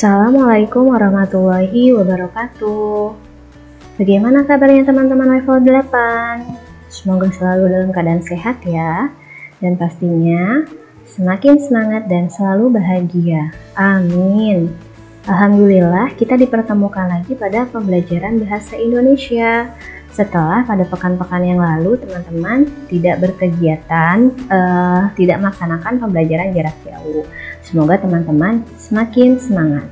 Assalamualaikum warahmatullahi wabarakatuh. Bagaimana kabarnya teman-teman level 8? Semoga selalu dalam keadaan sehat ya. Dan pastinya semakin semangat dan selalu bahagia. Amin. Alhamdulillah kita dipertemukan lagi pada pembelajaran bahasa Indonesia. Setelah pada pekan-pekan yang lalu teman-teman tidak berkegiatan, tidak melaksanakan pembelajaran jarak jauh. Semoga teman-teman semakin semangat.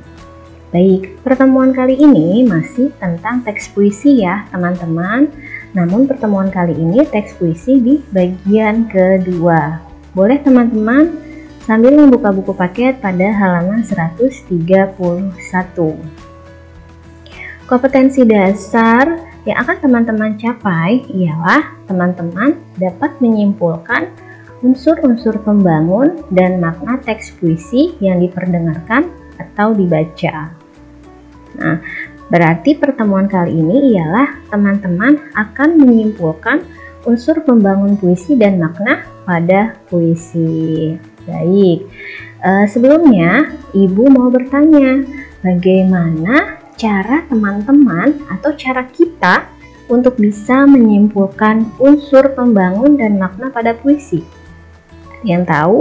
Baik, pertemuan kali ini masih tentang teks puisi ya teman-teman. Namun pertemuan kali ini teks puisi di bagian kedua. Boleh teman-teman sambil membuka buku paket pada halaman 131. Kompetensi dasar yang akan teman-teman capai ialah teman-teman dapat menyimpulkan unsur-unsur pembangun dan makna teks puisi yang diperdengarkan atau dibaca. Nah, berarti pertemuan kali ini ialah teman-teman akan menyimpulkan unsur pembangun puisi dan makna pada puisi. Baik, sebelumnya Ibu mau bertanya, bagaimana cara teman-teman atau cara kita untuk bisa menyimpulkan unsur pembangun dan makna pada puisi? Yang tahu?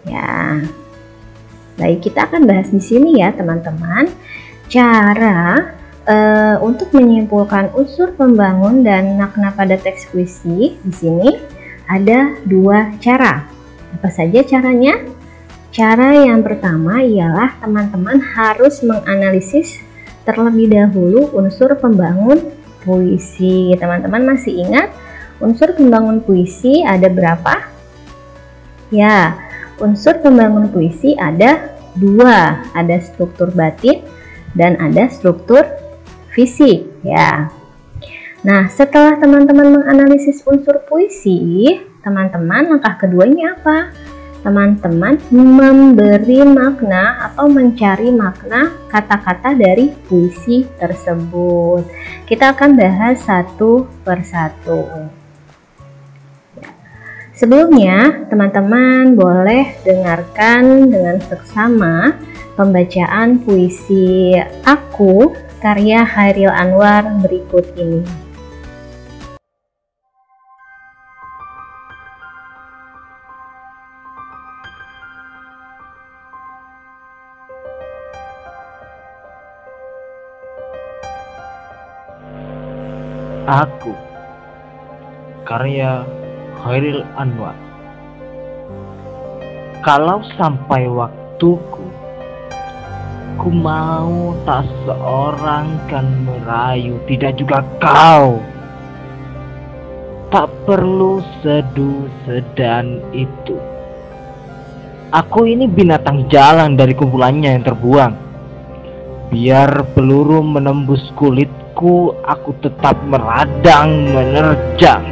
Ya. Baik, kita akan bahas di sini ya, teman-teman. Cara untuk menyimpulkan unsur pembangun dan makna pada teks puisi di sini ada dua cara. Apa saja caranya? Cara yang pertama ialah teman-teman harus menganalisis terlebih dahulu unsur pembangun puisi. Teman-teman masih ingat unsur pembangun puisi ada berapa? Ya, unsur pembangun puisi ada dua, ada struktur batin dan ada struktur fisik ya. Nah, setelah teman-teman menganalisis unsur puisi, teman-teman langkah keduanya apa? Teman-teman memberi makna atau mencari makna kata-kata dari puisi tersebut. Kita akan bahas satu persatu. Sebelumnya, teman-teman boleh dengarkan dengan seksama pembacaan puisi Aku karya Chairil Anwar berikut ini. Aku karya Chairil Anwar. Kalau sampai waktuku, ku mau tak seorang kan merayu, tidak juga kau. Tak perlu seduh sedan itu. Aku ini binatang jalang dari kumpulannya yang terbuang. Biar peluru menembus kulitku, aku tetap meradang menerjang.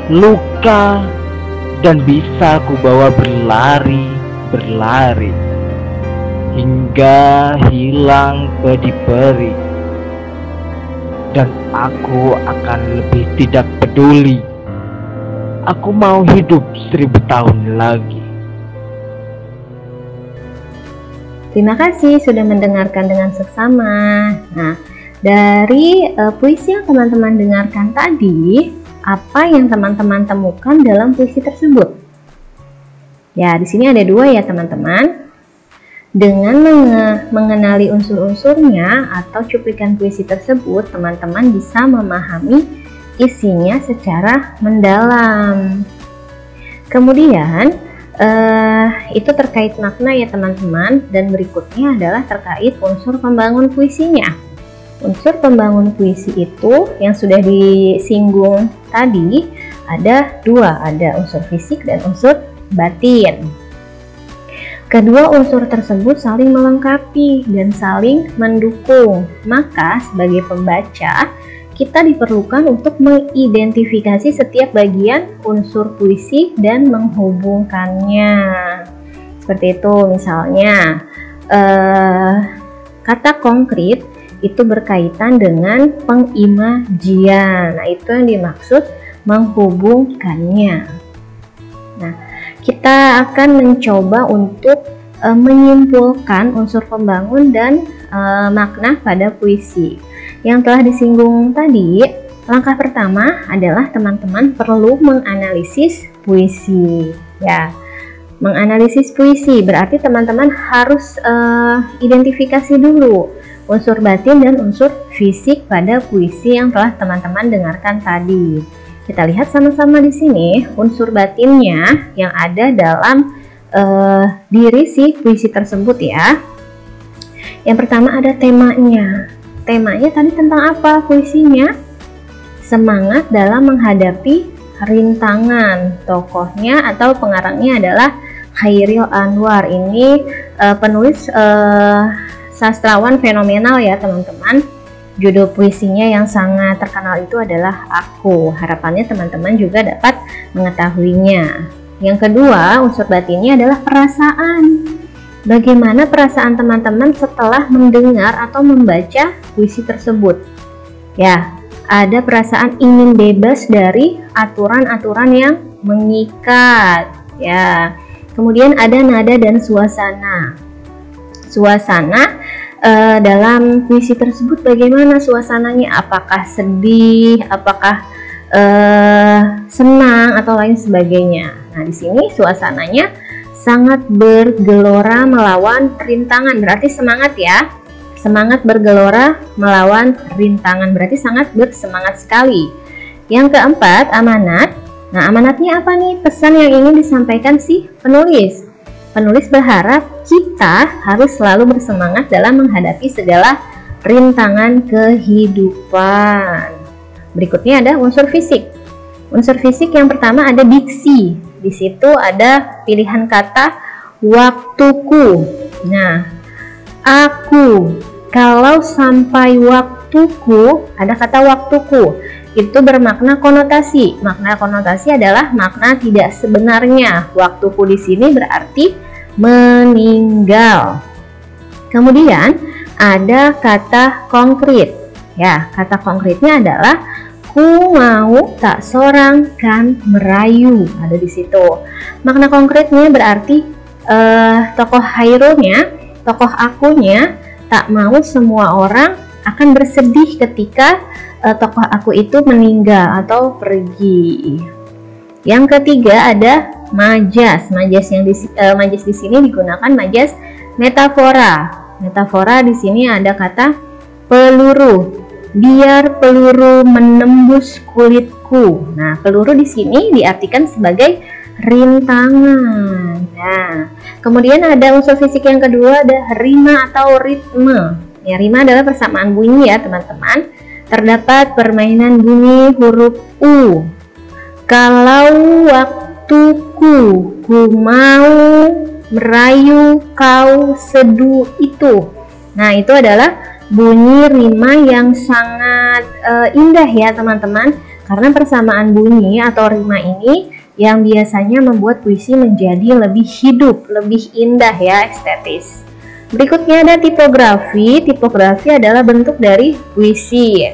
Luka dan bisa ku bawa berlari hingga hilang peri-peri, dan aku akan lebih tidak peduli. Aku mau hidup 1000 tahun lagi. Terima kasih sudah mendengarkan dengan seksama. Nah, dari puisi yang teman-teman dengarkan tadi, apa yang teman-teman temukan dalam puisi tersebut? Ya, di sini ada dua ya teman-teman. Dengan mengenali unsur-unsurnya atau cuplikan puisi tersebut, teman-teman bisa memahami isinya secara mendalam. Kemudian, itu terkait makna ya teman-teman, dan berikutnya adalah terkait unsur pembangun puisinya. Unsur pembangun puisi itu yang sudah disinggung tadi ada dua, ada unsur fisik dan unsur batin. Kedua unsur tersebut saling melengkapi dan saling mendukung. Maka sebagai pembaca, kita diperlukan untuk mengidentifikasi setiap bagian unsur puisi dan menghubungkannya. Seperti itu, misalnya kata konkret itu berkaitan dengan pengimajian. Nah, itu yang dimaksud menghubungkannya. Nah, kita akan mencoba untuk menyimpulkan unsur pembangun dan makna pada puisi. Yang telah disinggung tadi, langkah pertama adalah teman-teman perlu menganalisis puisi. Ya, menganalisis puisi berarti teman-teman harus identifikasi dulu unsur batin dan unsur fisik pada puisi yang telah teman-teman dengarkan tadi. Kita lihat sama-sama di sini unsur batinnya yang ada dalam diri si puisi tersebut ya. Yang pertama ada temanya. Temanya tadi tentang apa puisinya? Semangat dalam menghadapi rintangan. Tokohnya atau pengarangnya adalah Chairil Anwar. Ini penulis sastrawan fenomenal ya teman-teman. Judul puisinya yang sangat terkenal itu adalah Aku. Harapannya teman-teman juga dapat mengetahuinya. Yang kedua, unsur batinnya adalah perasaan. Bagaimana perasaan teman-teman setelah mendengar atau membaca puisi tersebut? Ya, ada perasaan ingin bebas dari aturan-aturan yang mengikat. Ya, kemudian ada nada dan suasana. Suasana dalam puisi tersebut bagaimana suasananya? Apakah sedih? Apakah senang atau lain sebagainya? Nah, di sini suasananya sangat bergelora melawan rintangan, berarti semangat ya. Semangat bergelora melawan rintangan, berarti sangat bersemangat sekali. Yang keempat, amanat. Nah, amanatnya apa nih? Pesan yang ingin disampaikan si penulis. Penulis berharap kita harus selalu bersemangat dalam menghadapi segala rintangan kehidupan. Berikutnya ada unsur fisik. Unsur fisik yang pertama ada diksi. Di situ ada pilihan kata waktuku. Nah, aku, kalau sampai waktuku, ada kata waktuku. Itu bermakna konotasi. Makna konotasi adalah makna tidak sebenarnya. Waktuku di sini berarti meninggal. Kemudian ada kata konkret. Ya, kata konkretnya adalah ku mau tak sorang kan merayu. Ada di situ. Makna konkretnya berarti tokoh Chairil-nya, tokoh akunya tak mau semua orang akan bersedih ketika tokoh aku itu meninggal atau pergi. Yang ketiga ada majas. Majas di sini digunakan majas metafora. Metafora di sini ada kata peluru. Biar peluru menembus kulitku. Nah, peluru di sini diartikan sebagai rintangan. Nah, kemudian ada unsur fisik yang kedua, ada rima atau ritme. Ya, rima adalah persamaan bunyi ya, teman-teman. Terdapat permainan bunyi huruf U. Kalau waktuku, ku mau merayu kau seduh itu. Nah, itu adalah bunyi rima yang sangat indah ya teman-teman, karena persamaan bunyi atau rima ini yang biasanya membuat puisi menjadi lebih hidup, lebih indah ya, estetis. Berikutnya ada tipografi. Tipografi adalah bentuk dari puisi.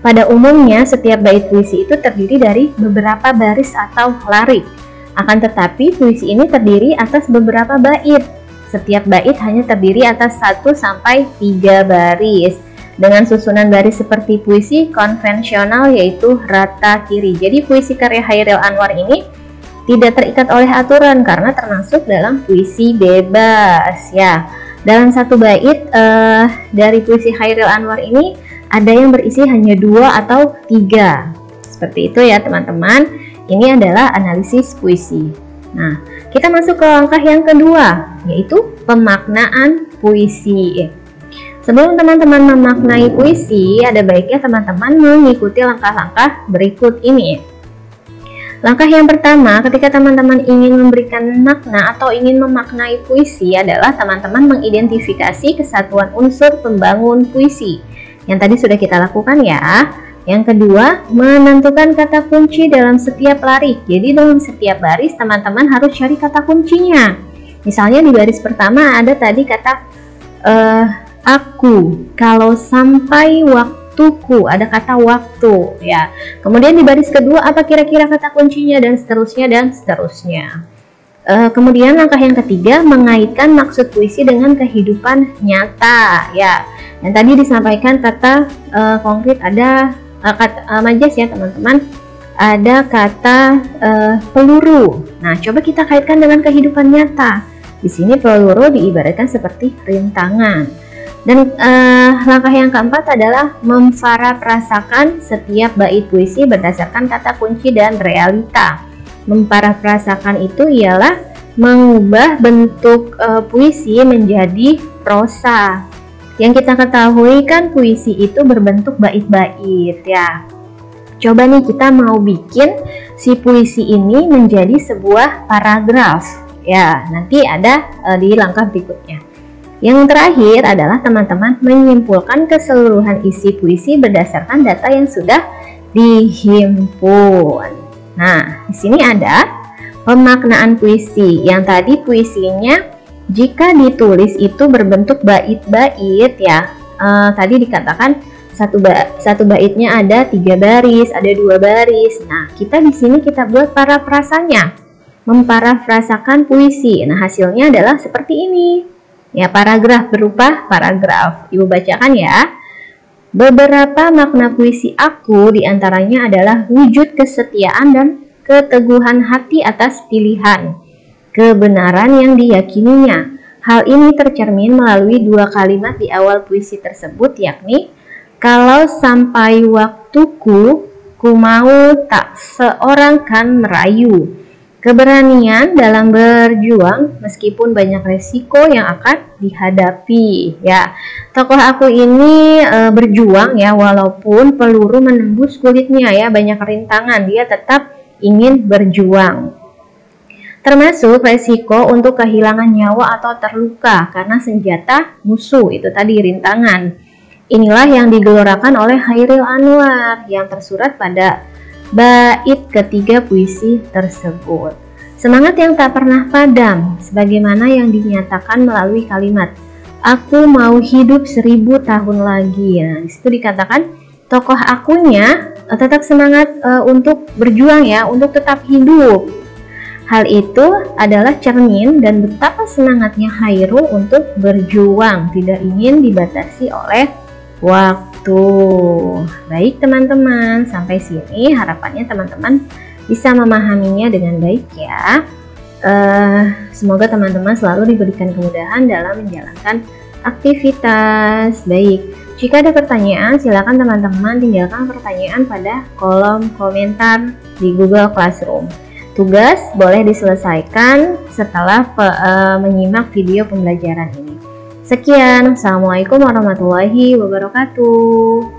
Pada umumnya setiap bait puisi itu terdiri dari beberapa baris atau larik. Akan tetapi puisi ini terdiri atas beberapa bait. Setiap bait hanya terdiri atas 1 sampai 3 baris dengan susunan baris seperti puisi konvensional yaitu rata kiri. Jadi puisi karya Chairil Anwar ini tidak terikat oleh aturan karena termasuk dalam puisi bebas ya. Dalam satu bait dari puisi Chairil Anwar ini ada yang berisi hanya 2 atau 3. Seperti itu ya teman-teman. Ini adalah analisis puisi. Nah, kita masuk ke langkah yang kedua, yaitu pemaknaan puisi. Sebelum teman-teman memaknai puisi, ada baiknya teman-teman mengikuti langkah-langkah berikut ini. Langkah yang pertama, ketika teman-teman ingin memberikan makna atau ingin memaknai puisi adalah teman-teman mengidentifikasi kesatuan unsur pembangun puisi. Yang tadi sudah kita lakukan ya. Yang kedua, menentukan kata kunci dalam setiap larik. Jadi dalam setiap baris teman-teman harus cari kata kuncinya. Misalnya di baris pertama ada tadi kata aku. Kalau sampai waktuku, ada kata waktu ya. Kemudian di baris kedua apa kira-kira kata kuncinya, dan seterusnya dan seterusnya. Kemudian langkah yang ketiga, mengaitkan maksud puisi dengan kehidupan nyata. Ya, yang tadi disampaikan kata konkret, ada kata majas ya teman-teman. Ada kata peluru. Nah, coba kita kaitkan dengan kehidupan nyata. Di sini peluru diibaratkan seperti rintangan. Dan langkah yang keempat adalah memparafrasakan setiap bait puisi berdasarkan kata kunci dan realita. Memparafrasakan itu ialah mengubah bentuk puisi menjadi prosa. Yang kita ketahui kan puisi itu berbentuk bait-bait ya. Coba nih kita mau bikin si puisi ini menjadi sebuah paragraf ya. Nanti ada di langkah berikutnya. Yang terakhir adalah teman-teman menyimpulkan keseluruhan isi puisi berdasarkan data yang sudah dihimpun. Nah, di sini ada pemaknaan puisi. Yang tadi puisinya jika ditulis itu berbentuk bait-bait ya. Tadi dikatakan satu baitnya ada 3 baris, ada 2 baris. Nah, kita di sini kita buat parafrasanya, memparafrasakan puisi. Nah, hasilnya adalah seperti ini. Ya, paragraf berupa paragraf. Ibu bacakan ya. Beberapa makna puisi aku diantaranya adalah wujud kesetiaan dan keteguhan hati atas pilihan, kebenaran yang diyakininya. Hal ini tercermin melalui 2 kalimat di awal puisi tersebut, yakni kalau sampai waktuku, ku mau tak seorang kan merayu. Keberanian dalam berjuang meskipun banyak resiko yang akan dihadapi ya. Tokoh aku ini berjuang ya, walaupun peluru menembus kulitnya ya, banyak rintangan, dia tetap ingin berjuang. Termasuk resiko untuk kehilangan nyawa atau terluka karena senjata musuh, itu tadi rintangan. Inilah yang digelorakan oleh Chairil Anwar yang tersurat pada bait ketiga puisi tersebut. Semangat yang tak pernah padam, sebagaimana yang dinyatakan melalui kalimat aku mau hidup 1000 tahun lagi. Nah, disitu dikatakan tokoh akunya tetap semangat untuk berjuang ya, untuk tetap hidup. Hal itu adalah cermin dan betapa semangatnya Chairil untuk berjuang, tidak ingin dibatasi oleh waktu. Baik teman-teman, sampai sini harapannya teman-teman bisa memahaminya dengan baik ya. Semoga teman-teman selalu diberikan kemudahan dalam menjalankan aktivitas. Baik, jika ada pertanyaan silakan teman-teman tinggalkan pertanyaan pada kolom komentar di Google Classroom. Tugas boleh diselesaikan setelah menyimak video pembelajaran ini. Sekian, Assalamualaikum warahmatullahi wabarakatuh.